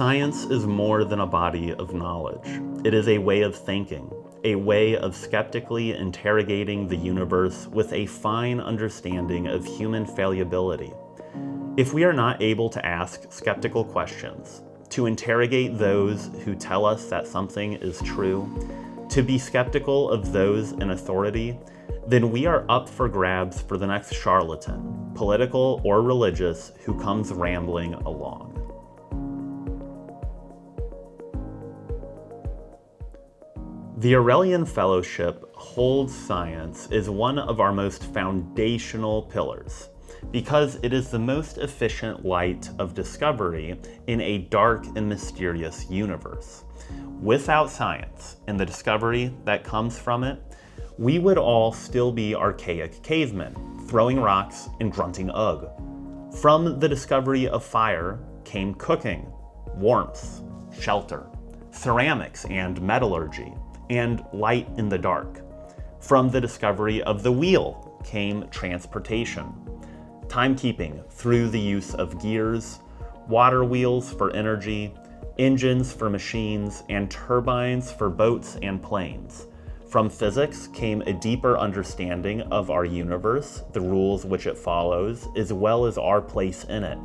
Science is more than a body of knowledge. It is a way of thinking, a way of skeptically interrogating the universe with a fine understanding of human fallibility. If we are not able to ask skeptical questions, to interrogate those who tell us that something is true, to be skeptical of those in authority, then we are up for grabs for the next charlatan, political or religious, who comes rambling along. The Aurelian Fellowship holds science as one of our most foundational pillars, because it is the most efficient light of discovery in a dark and mysterious universe. Without science and the discovery that comes from it, we would all still be archaic cavemen, throwing rocks and grunting ugh. From the discovery of fire came cooking, warmth, shelter, ceramics and metallurgy, and light in the dark. From the discovery of the wheel came transportation, timekeeping through the use of gears, water wheels for energy, engines for machines, and turbines for boats and planes. From physics came a deeper understanding of our universe, the rules which it follows, as well as our place in it.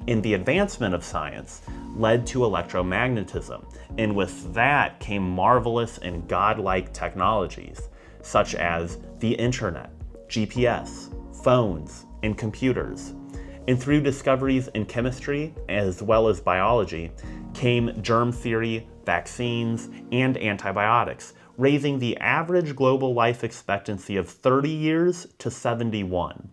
And the advancement of science led to electromagnetism, and with that came marvelous and godlike technologies, such as the internet, GPS, phones, and computers. And through discoveries in chemistry, as well as biology, came germ theory, vaccines, and antibiotics, raising the average global life expectancy of 30 years to 71.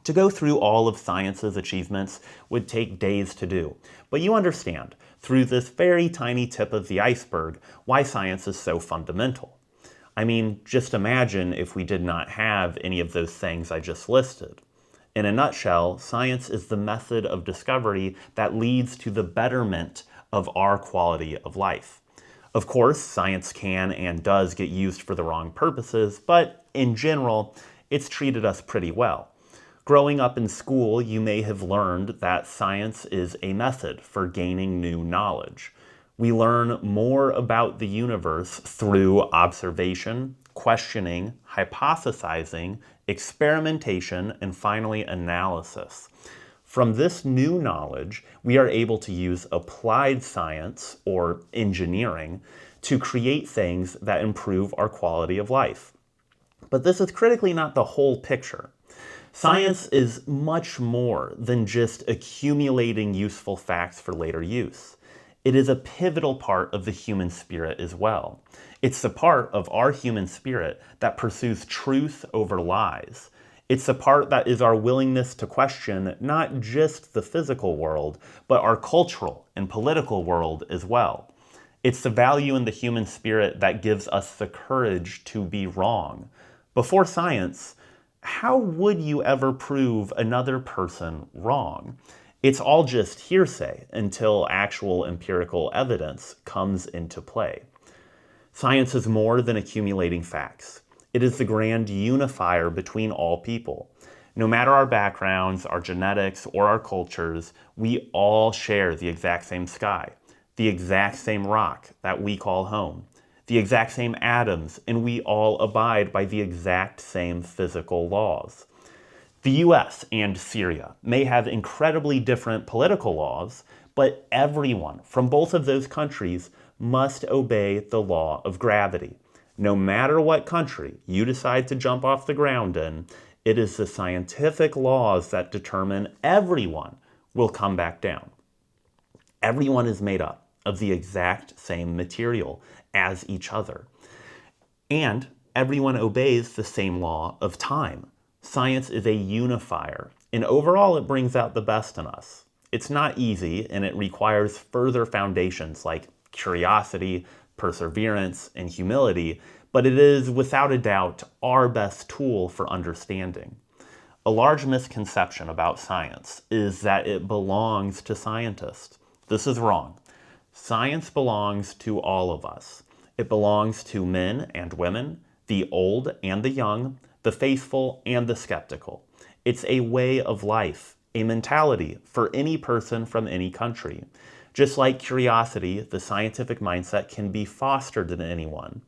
To go through all of science's achievements would take days to do, but you understand, through this very tiny tip of the iceberg, why science is so fundamental. I mean, just imagine if we did not have any of those things I just listed. In a nutshell, science is the method of discovery that leads to the betterment of our quality of life. Of course, science can and does get used for the wrong purposes, but in general, it's treated us pretty well. Growing up in school, you may have learned that science is a method for gaining new knowledge. We learn more about the universe through observation, questioning, hypothesizing, experimentation, and finally analysis. From this new knowledge, we are able to use applied science, or engineering, to create things that improve our quality of life. But this is critically not the whole picture. Science is much more than just accumulating useful facts for later use. It is a pivotal part of the human spirit as well. It's the part of our human spirit that pursues truth over lies. It's the part that is our willingness to question not just the physical world, but our cultural and political world as well. It's the value in the human spirit that gives us the courage to be wrong. Before science, how would you ever prove another person wrong? It's all just hearsay until actual empirical evidence comes into play. Science is more than accumulating facts. It is the grand unifier between all people. No matter our backgrounds, our genetics, or our cultures, we all share the exact same sky, the exact same rock that we call home, the exact same atoms, and we all abide by the exact same physical laws. The US and Syria may have incredibly different political laws, but everyone from both of those countries must obey the law of gravity. No matter what country you decide to jump off the ground in, it is the scientific laws that determine everyone will come back down. Everyone is made up of the exact same material as each other. And everyone obeys the same law of time. Science is a unifier, and overall it brings out the best in us. It's not easy, and it requires further foundations like curiosity, perseverance, and humility, but it is without a doubt our best tool for understanding. A large misconception about science is that it belongs to scientists. This is wrong. Science belongs to all of us. It belongs to men and women, the old and the young, the faithful and the skeptical. It's a way of life, a mentality for any person from any country. Just like curiosity, the scientific mindset can be fostered in anyone.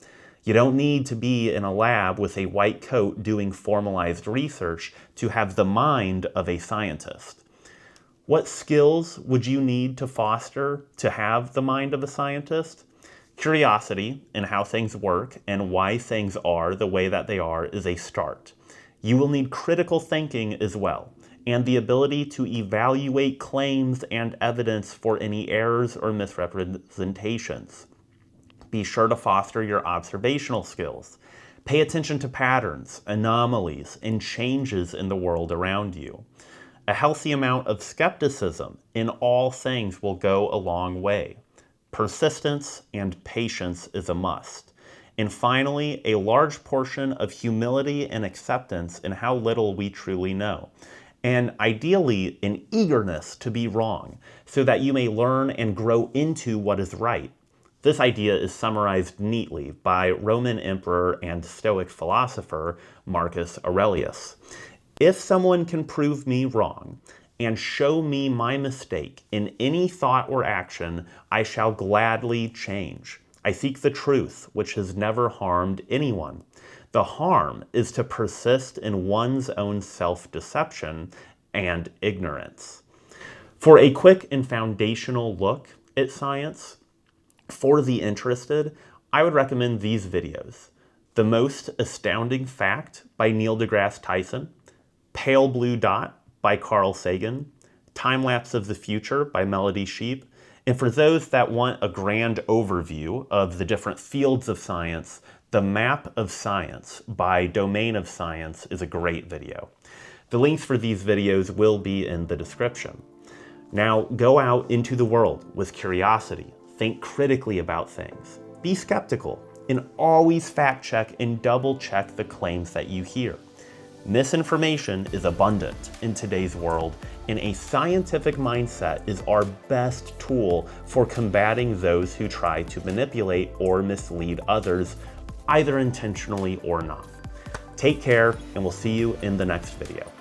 You don't need to be in a lab with a white coat doing formalized research to have the mind of a scientist. What skills would you need to foster to have the mind of a scientist? Curiosity in how things work and why things are the way that they are is a start. You will need critical thinking as well, and the ability to evaluate claims and evidence for any errors or misrepresentations. Be sure to foster your observational skills. Pay attention to patterns, anomalies, and changes in the world around you. A healthy amount of skepticism in all things will go a long way. Persistence and patience is a must. And finally, a large portion of humility and acceptance in how little we truly know. And ideally, an eagerness to be wrong, so that you may learn and grow into what is right. This idea is summarized neatly by Roman emperor and Stoic philosopher Marcus Aurelius. If someone can prove me wrong and show me my mistake in any thought or action, I shall gladly change. I seek the truth, which has never harmed anyone. The harm is to persist in one's own self-deception and ignorance. For a quick and foundational look at science, for the interested, I would recommend these videos. The Most Astounding Fact by Neil deGrasse Tyson, Pale Blue Dot by Carl Sagan, Time Lapse of the Future by Melody Sheep, and for those that want a grand overview of the different fields of science, The Map of Science by Domain of Science is a great video. The links for these videos will be in the description. Now go out into the world with curiosity, think critically about things, be skeptical, and always fact check and double check the claims that you hear. Misinformation is abundant in today's world, and a scientific mindset is our best tool for combating those who try to manipulate or mislead others, either intentionally or not. Take care, and we'll see you in the next video.